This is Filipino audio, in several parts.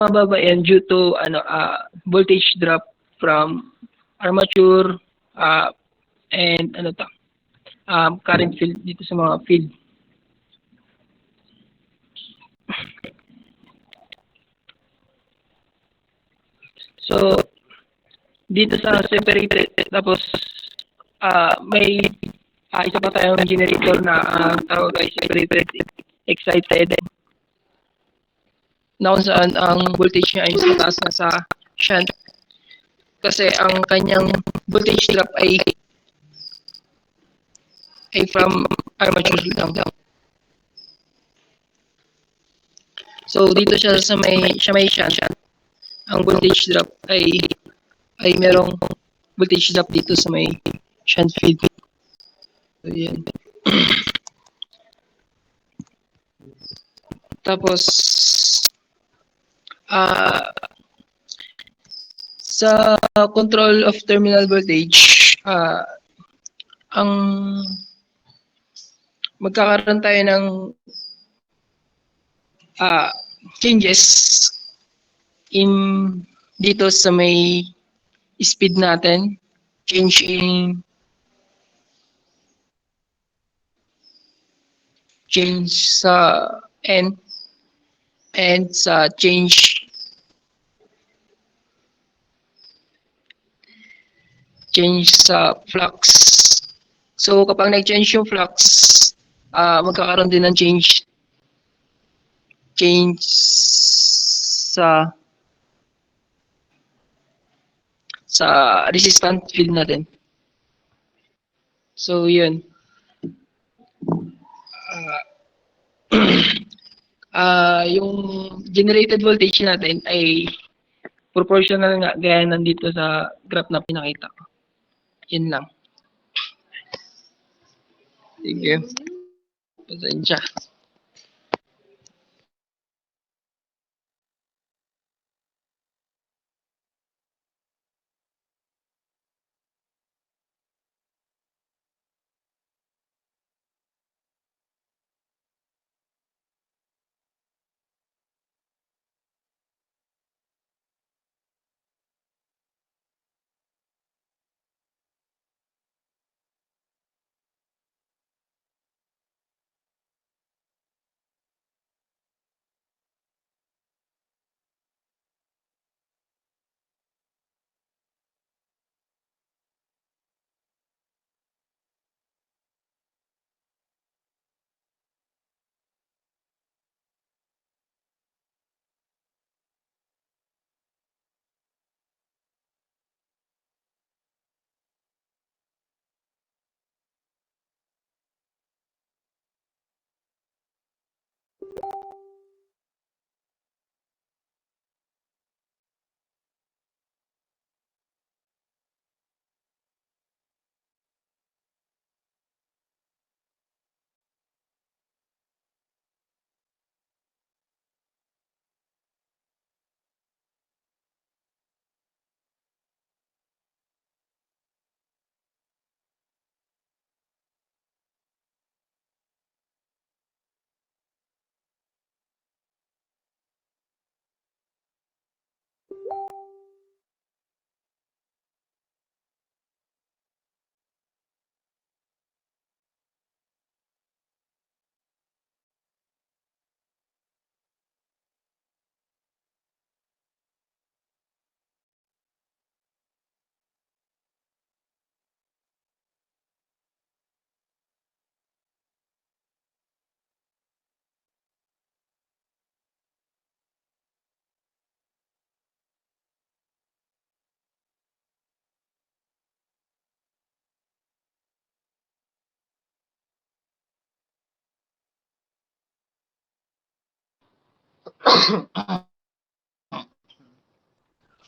mababa yan due to voltage drop from armature and current field dito sa mga field. So dito sa separated, tapos may isa pa tayong generator na tawag ay separated excited, na kung saan ang voltage niya ay mas mataas na sa shunt kasi ang kanyang voltage drop ay from armature lang. So dito siya sa may shunt, ang voltage drop ay merong voltage drop dito sa may shunt field. So yan. Tapos sa control of terminal voltage, ang magkakaroon tayo ng changes in dito sa may speed natin, change sa N and sa change sa flux. So kapag nag-change yung flux, magkakaroon din ng change sa resistant field natin. So yun. Yung generated voltage natin ay proportional nga gaya nandito sa graph na pinakita ko. Yun lang. Sige. Pasensya.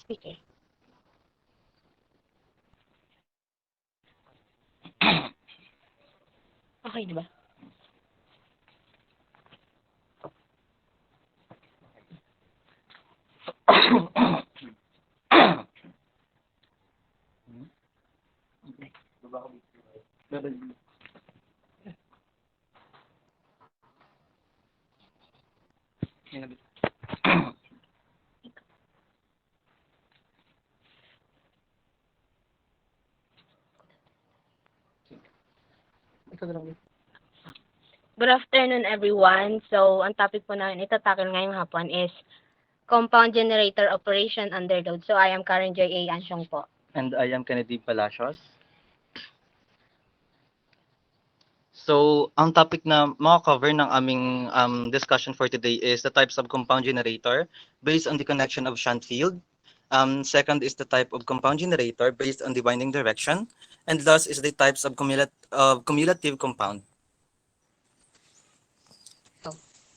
Speaker. Okay, di ba? Good afternoon, everyone. So, ang topic po namin itatakil ngayong hapon is compound generator operation under load. So, I am Karen Joy A. Ansyong po. And I am Kennedy Palacios. So, ang topic na maka-cover ng aming discussion for today is the types of compound generator based on the connection of shunt field. Second is the type of compound generator based on the winding direction. And last is the types of cumulative compound.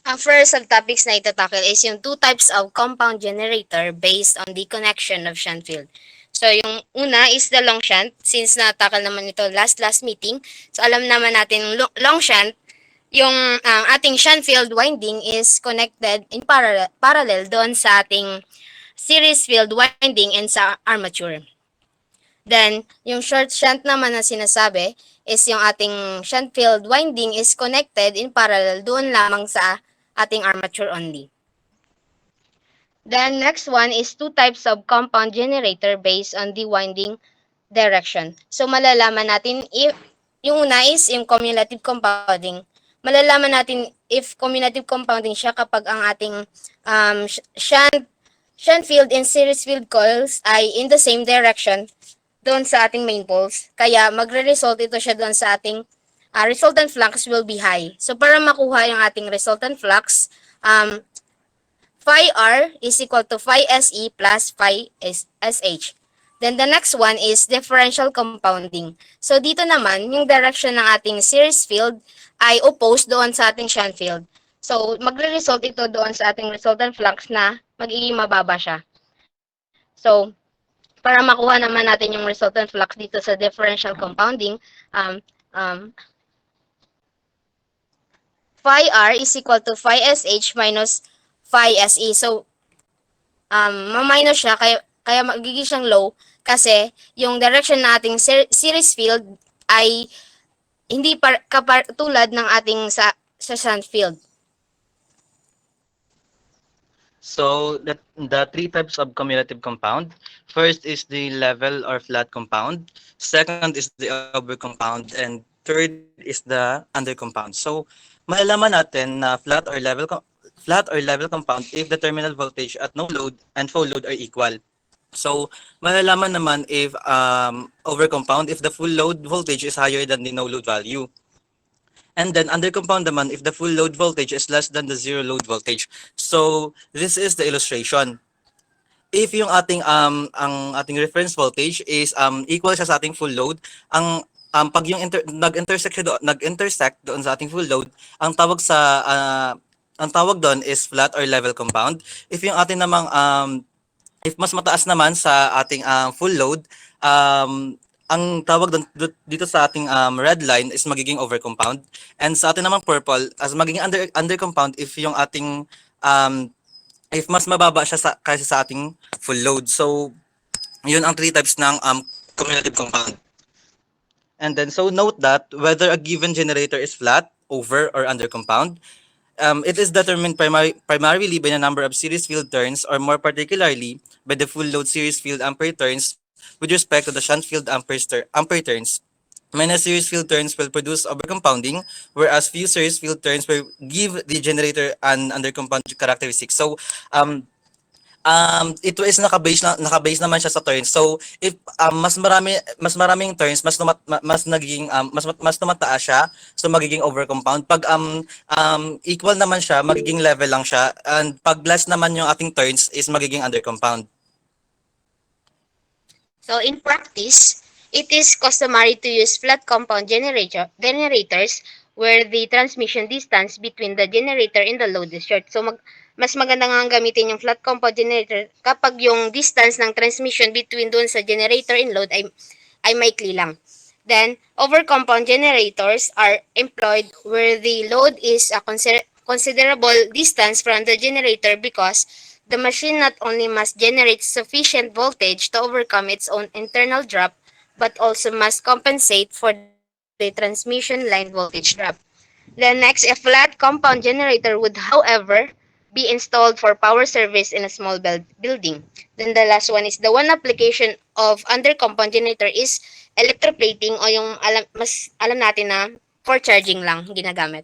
Ang first subtopics na itatakil is yung two types of compound generator based on the connection of shunt field. So, yung una is the long shunt. Since natakal naman ito last meeting, so alam naman natin long shunt, yung ating shunt field winding is connected in parallel doon sa ating series field winding and sa armature. Then, yung short shunt naman na sinasabi is yung ating shunt field winding is connected in parallel doon lamang sa ating armature only. Then next one is two types of compound generator based on the winding direction. So malalaman natin if yung una is yung cumulative compounding. Malalaman natin if cumulative compounding siya kapag ang ating shunt field and series field coils ay in the same direction doon sa ating main poles. Kaya magre-result ito siya doon sa ating resultant flux will be high. So para makuha yung ating resultant flux, phi R is equal to phi SE plus phi SH. Then the next one is differential compounding. So dito naman, yung direction ng ating series field ay opposed doon sa ating shunt field. So magre-result ito doon sa ating resultant flux na magiging mababa siya. So para makuha naman natin yung resultant flux dito sa differential compounding, phi R is equal to phi SH minus phi SE. So, ma-minus siya, kaya magiging siyang low kasi yung direction ng ating series field ay hindi tulad ng ating sa shunt field. So, the three types of cumulative compound. First is the level or flat compound. Second is the over compound. And third is the under compound. So, malalaman natin na flat or level compound if the terminal voltage at no load and full load are equal. So, malalaman naman if over compound if the full load voltage is higher than the no load value. And then under compound naman if the full load voltage is less than the zero load voltage. So, this is the illustration. If yung ating ang ating reference voltage is equal siya sa ating full load, pag yung nag-intersect doon sa ating full load, ang tawag doon is flat or level compound. If yung ating namang if mas mataas naman sa ating full load, ang tawag doon dito sa ating red line is magiging over compound, and sa ating namang purple as magiging under compound if yung ating if mas mababa siya kaysa sa ating full load. So yun ang three types ng cumulative compound. And then, so note that whether a given generator is flat, over, or under compound, it is determined primarily by the number of series field turns, or more particularly, by the full load series field ampere turns with respect to the shunt field ampere turns. Many series field turns will produce overcompounding, whereas few series field turns will give the generator an undercompound characteristic. So, ito is naka-base naman siya sa turns. So if mas maraming turns, mas tumataas siya, so magiging overcompound. Pag equal naman siya, magiging level lang siya, and pag less naman yung ating turns is magiging undercompound. So in practice, it is customary to use flat compound generators where the transmission distance between the generator and the load is short. So mas maganda nga gamitin yung flat compound generator kapag yung distance ng transmission between doon sa generator and load ay maikli lang. Then, over compound generators are employed where the load is a considerable distance from the generator because the machine not only must generate sufficient voltage to overcome its own internal drop, but also must compensate for the transmission line voltage drop. Then next, a flat compound generator would, however, be installed for power service in a small building. Then the last one is the one application of under compound generator is electroplating, o yung alam natin na for charging lang ginagamit.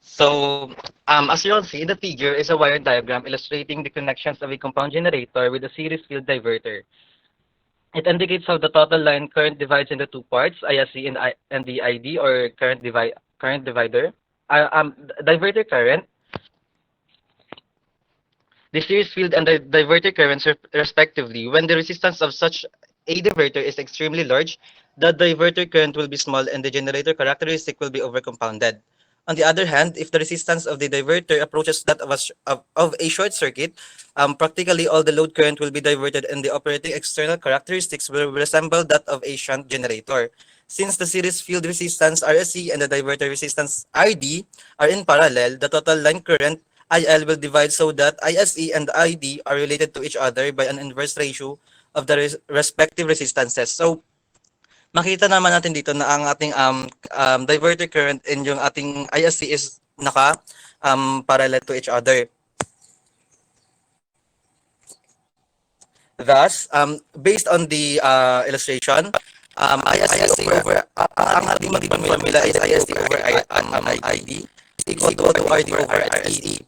So, as you'll see, the figure is a wire diagram illustrating the connections of a compound generator with a series field diverter. It indicates how the total line current divides into two parts, ISC and the ID, or current divider. Diverter current. The series field and the diverter currents respectively. When the resistance of such a diverter is extremely large, the diverter current will be small and the generator characteristic will be overcompounded. On the other hand, if the resistance of the diverter approaches that of a short circuit, practically all the load current will be diverted and the operating external characteristics will resemble that of a shunt generator. Since the series field resistance RSC and the diverter resistance RD are in parallel, the total line current IL will divide so that ISE and ID are related to each other by an inverse ratio of the respective resistances. So, makita naman natin dito na ang ating diverter current and yung ating ISC is parallel to each other. Thus, based on the illustration, ISC over ang ating magiging formula is ISC over ID is equal to RD over RSE.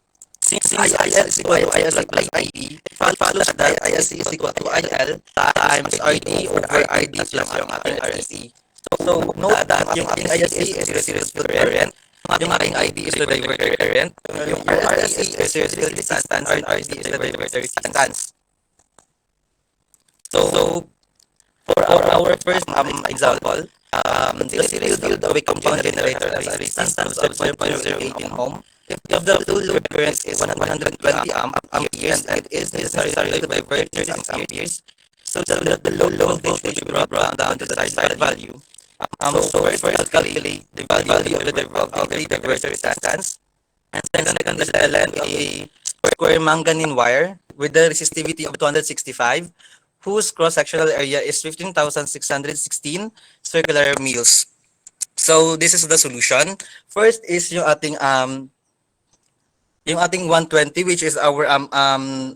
Since IL is equal to ISC plus ID, it follows that ISC is equal to IL times RD over RD plus yung ating RSE. So, note that yung ating ISC is series field current, yung ating ID is the diverter current, yung RSE is series field resistance, and RD is the diverter resistance. So, for our first example, the series field of a compound generator has a resistance of 0.018 ohm. If the full load current is 120 amperes and it is necessary to divert 36 amperes, so that the low voltage will be brought down to the desired value. So first calculate the value of the diverter resistance, and second is the length of a square manganese wire with the resistivity of 265, whose cross-sectional area is 15,616 circular mils. So this is the solution. First is yung ating 120, which is our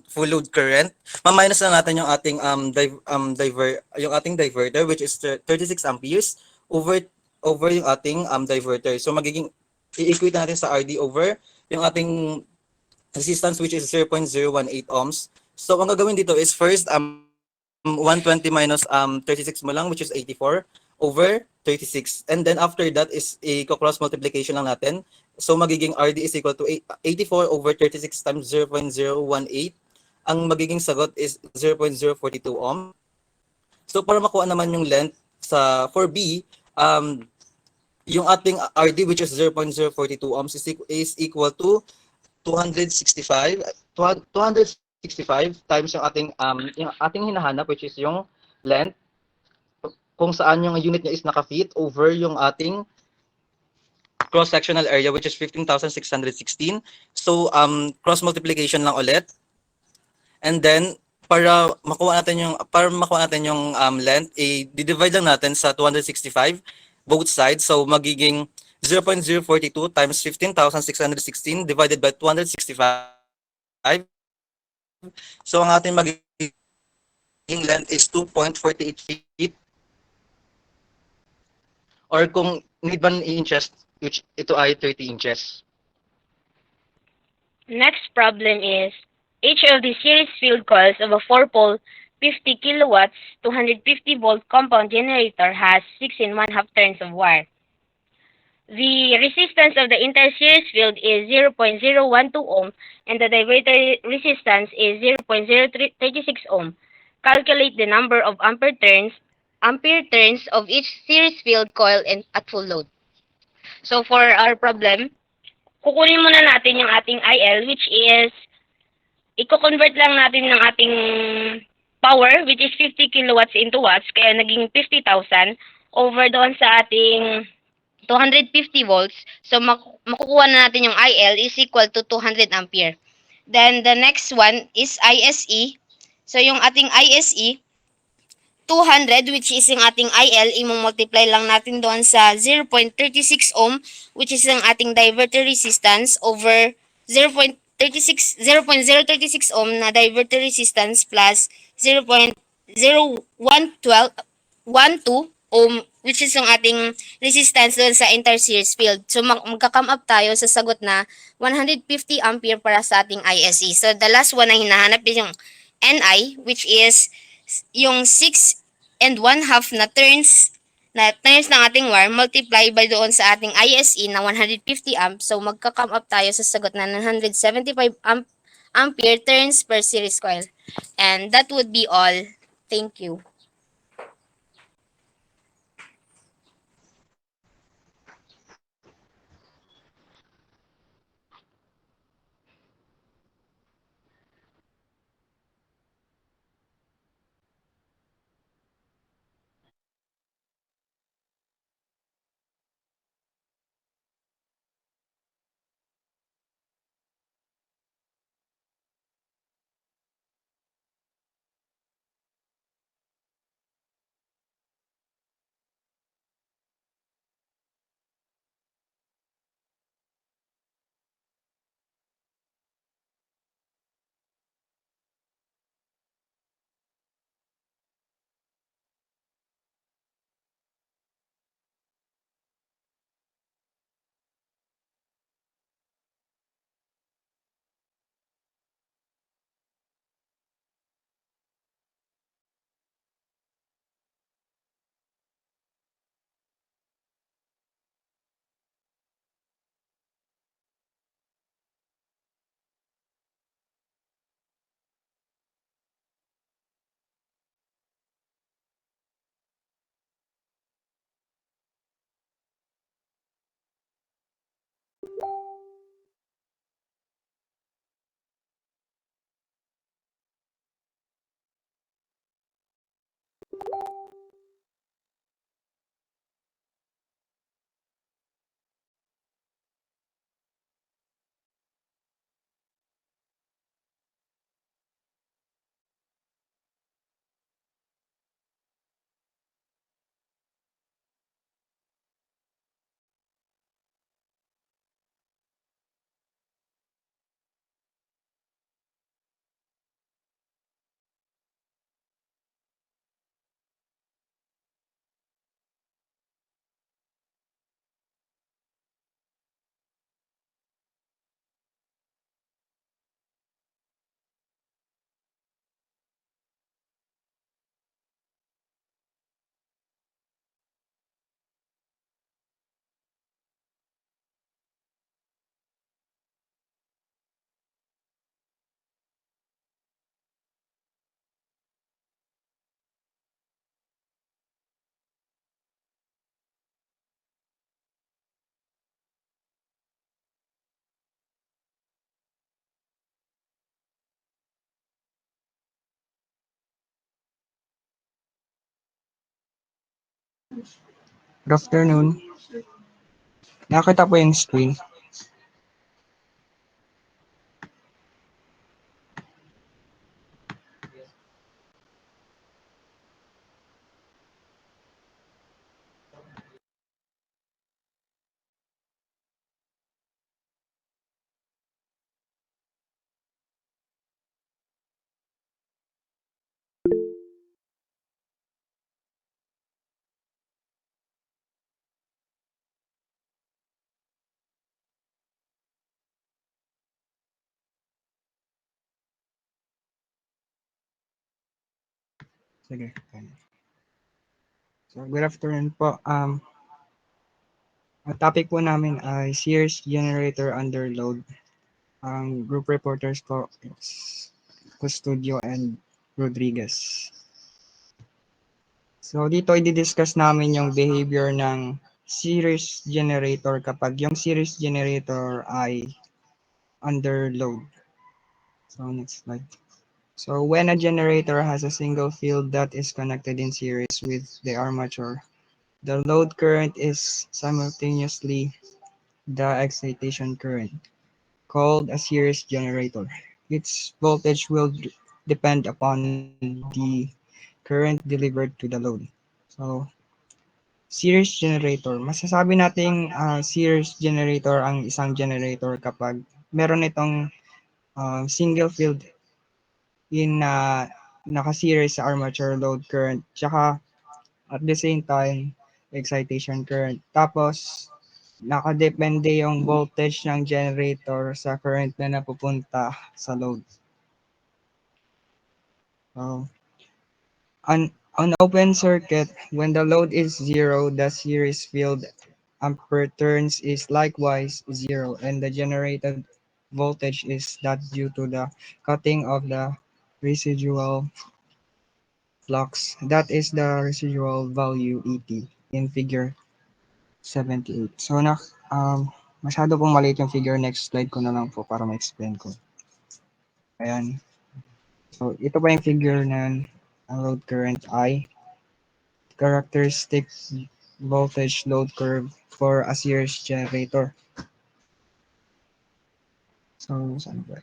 full load current. Ma-minus na natin yung ating diverter, which is 36 amperes over yung ating diverter. So magiging i-equate natin sa RD over yung ating resistance, which is 0.018 ohms. So ang gagawin dito is first 120 minus 36 mo lang, which is 84 over 36. And then after that is i-cross multiplication lang natin. So magiging RD is equal to 84 over 36 times 0.018. Ang magiging sagot is 0.042 ohm. So para makuha naman yung length for B, yung ating RD, which is 0.042 ohms, is equal to 265 times yung ating hinahanap, which is yung length, kung saan yung unit niya is naka-fit over yung ating cross-sectional area, which is 15,616. So cross multiplication lang ulit, and then para makuha natin yung length, i-divide lang natin sa 265 both sides. So magiging 0.042 times 15,616 divided by 265. So ang ating magiging length is 2.48 feet. Or kung need man i-inches, which ito ay 30 inches. Next problem is, each of the series field coils of a 4-pole 50 kilowatts 250 volt compound generator has 6 1/2 turns of wire. The resistance of the entire series field is 0.012 ohm and the diverter resistance is 0.036 ohm. Calculate the number of ampere turns of each series field coil at full load. So for our problem, kukunin muna natin yung ating IL, which is, i-convert lang natin ng ating power, which is 50 kilowatts into watts, kaya naging 50,000 over doon sa ating 250 volts. So makukuha na natin yung IL is equal to 200 ampere. Then the next one is ISE. So yung ating ISE 200, which is yung ating IL, i-multiply lang natin doon sa 0.36 ohm, which is yung ating diverter resistance over 0.036 ohm na diverter resistance plus 0.036 0.112 1.2 ohm, which is yung ating resistance doon sa entire series field. So magka-come up tayo sa sagot na 150 ampere para sa ating ISE. So the last one na hinahanap is yung NI, which is yung 6 and 1/2 na turns ng ating wire multiply by doon sa ating ISE na 150 amp. So magka-come up tayo sa sagot na 975 ampere turns per series coil. And that would be all. Thank you. Good afternoon. Nakita po yung screen. Sige. So, good afternoon po. Ang topic po namin ay Sears generator under load. Ang group reporters ko is Custodio and Rodriguez. So, dito i-discuss namin yung behavior ng series generator kapag yung series generator ay under load. So, next slide. So, when a generator has a single field that is connected in series with the armature, the load current is simultaneously the excitation current, called a series generator. Its voltage will depend upon the current delivered to the load. So, series generator. Masasabi nating series generator ang isang generator kapag meron itong single field in naka-series sa armature load current, tsaka at the same time, excitation current. Tapos, nakadepende yung voltage ng generator sa current na napupunta sa load. So, on open circuit, when the load is zero, the series field ampere turns is likewise zero, and the generated voltage is that due to the cutting of the residual flux. That is the residual value ET in figure 78. So, masyado pong maliit yung figure. Next slide ko na lang po para ma-explain ko. Ayan. So, ito pa yung figure ng ang load current I. Characteristic voltage load curve for a series generator. So, saan ba?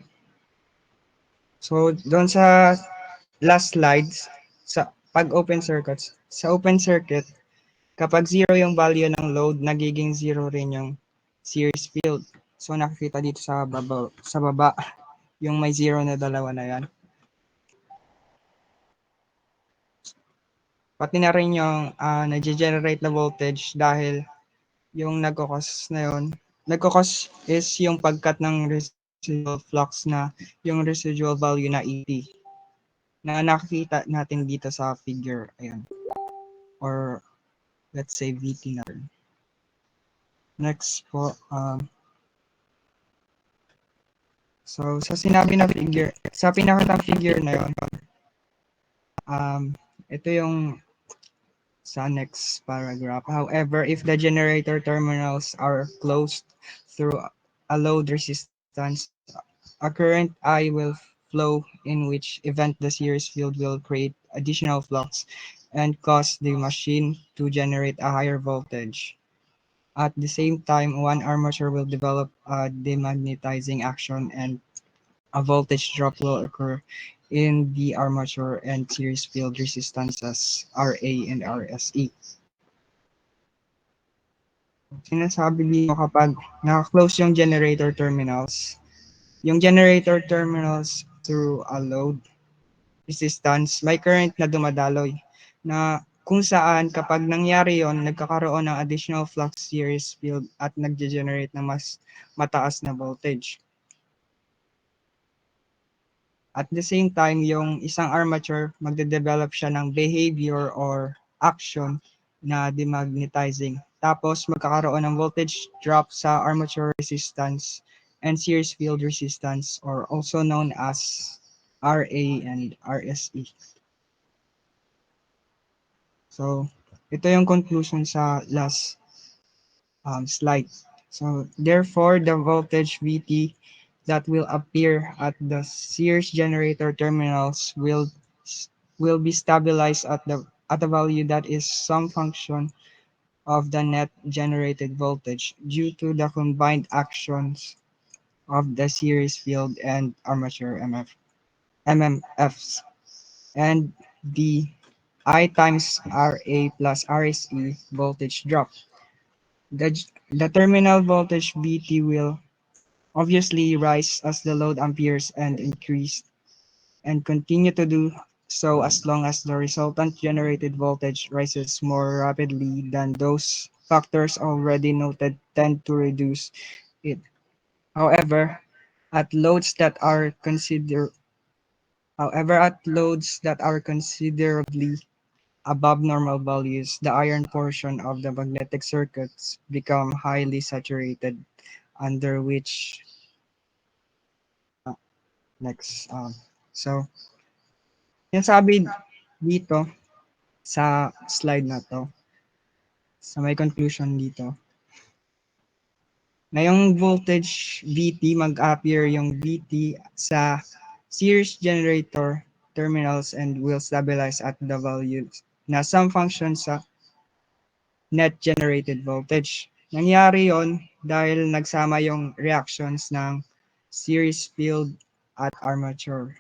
So, doon sa last slides, sa pag open circuits, sa open circuit, kapag zero yung value ng load, nagiging zero rin yung series field. So, nakikita dito sa baba, yung may zero na dalawa na yan. Pati na rin yung nag-generate na voltage dahil yung nagkakos na yun, nagkakos is yung pagkat ng residual flux na yung residual value na ET na nakikita natin dito sa figure. Ayan. Or let's say VT na rin. Next po, so sa sinabi na figure, sa pinakatang figure na yun, ito yung sa next paragraph. However, if the generator terminals are closed through a load resistance, a current I will flow, in which event the series field will create additional flux and cause the machine to generate a higher voltage. At the same time, one armature will develop a demagnetizing action and a voltage drop will occur in the armature and series field resistances RA and RSE. Sinasabi dito kapag naka-close yung generator terminals, yung generator terminals through a load resistance, may current na dumadaloy na kung saan kapag nangyari yon, nagkakaroon ng additional flux series field at nagge-generate ng mas mataas na voltage. At the same time, yung isang armature, magde-develop siya ng behavior or action na demagnetizing. Tapos magkakaroon ng voltage drop sa armature resistance and series field resistance, or also known as RA and RSE. So, ito yung conclusion sa last slide. So, therefore, the voltage VT that will appear at the series generator terminals will be stabilized at a value that is some function of the net generated voltage due to the combined actions of the series field and armature MMFs, and the I times RA plus RSE voltage drop. The, the terminal voltage VT will obviously rise as the load amperes and increase, and continue to do so as long as the resultant generated voltage rises more rapidly than those factors already noted tend to reduce it. However, at loads that are considerably above normal values, the iron portion of the magnetic circuits become highly saturated, under which next so yung sabi dito sa slide na to, sa may conclusion dito, na yung voltage VT, mag-appear yung VT sa series generator terminals and will stabilize at the value na some function sa net generated voltage. Nangyari yon dahil nagsama yung reactions ng series field at armature.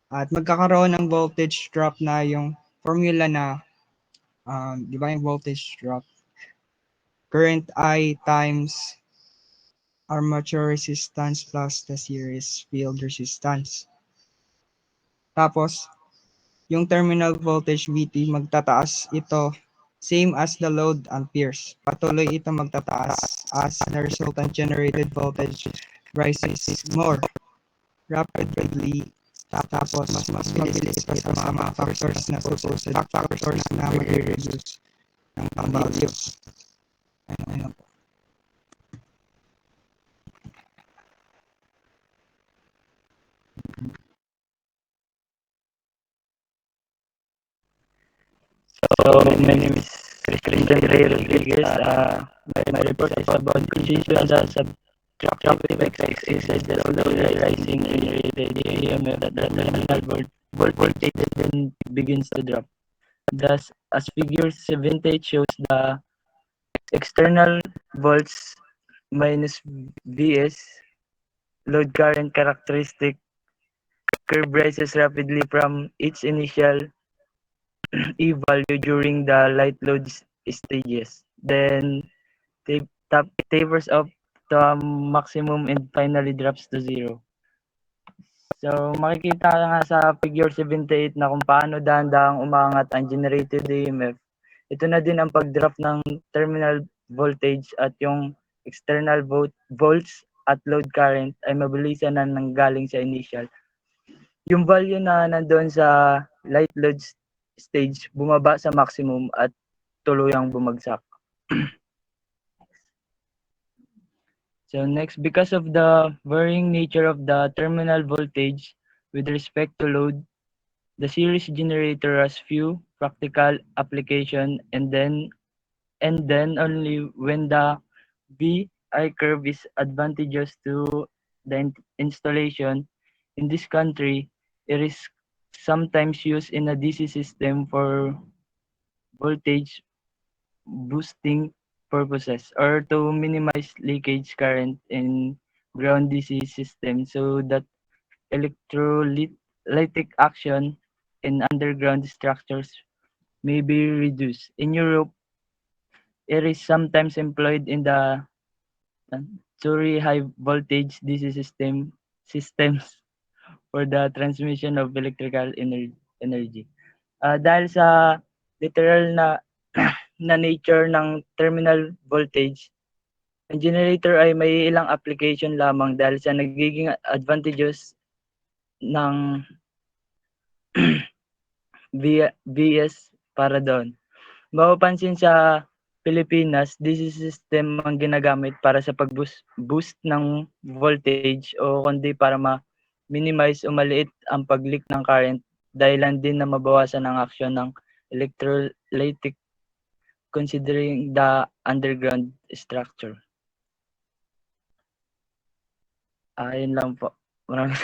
At magkakaroon ng voltage drop na yung formula na, di ba yung voltage drop? Current I times armature resistance plus the series field resistance. Tapos, yung terminal voltage VT magtataas ito same as the load amperes. Patuloy ito magtataas as the resultant generated voltage rises more rapidly tapos mas mabilis pa sa mga factors na susunod factors na mag-reduce ng values. Ayun. So, my name is Christian Ray Rodriguez. My report is about visual subtractive exercise that slowly rising generated EMF that the terminal voltage then begins to drop. Thus, as figure 70 shows, the external volts minus Vs load current characteristic curve rises rapidly from its initial E value during the light load stages. Then tapers off to a maximum and finally drops to zero. So makikita nga sa figure 78 na kung paano dahan-dahang umangat ang generated EMF. Ito na din ang pag-drop ng terminal voltage at yung external volts at load current ay mabilisan na nanggaling sa initial. Yung value na nandoon sa light load stage bumaba sa maximum at tuluyang bumagsak. So next, because of the varying nature of the terminal voltage with respect to load, the series generator has few practical application, and then only when the VI curve is advantageous to the installation. In this country, it is sometimes used in a DC system for voltage boosting purposes or to minimize leakage current in ground DC system so that electrolytic action in underground structures may be reduced. In Europe, it is sometimes employed in the Surrey high voltage DC systems for the transmission of electrical energy. Dahil sa literal na na nature ng terminal voltage, ang generator ay may ilang application lamang dahil sa nagiging advantageous ng VS para doon. Mapapansin sa Pilipinas, DC system ang ginagamit para sa pag-boost ng voltage o kundi para ma-minimize o maliit ang pag-leak ng current dahilan din na mabawasan ang aksyon ng electrolytic considering the underground structure. Ayun lang po. Maraming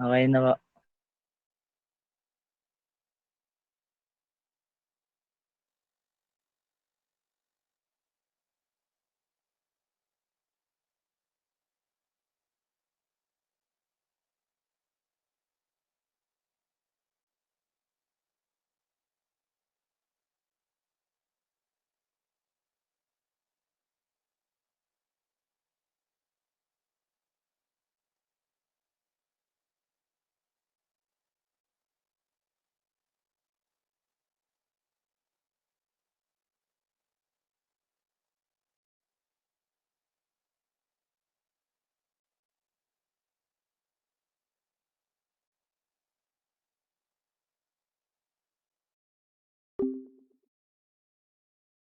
okay na po.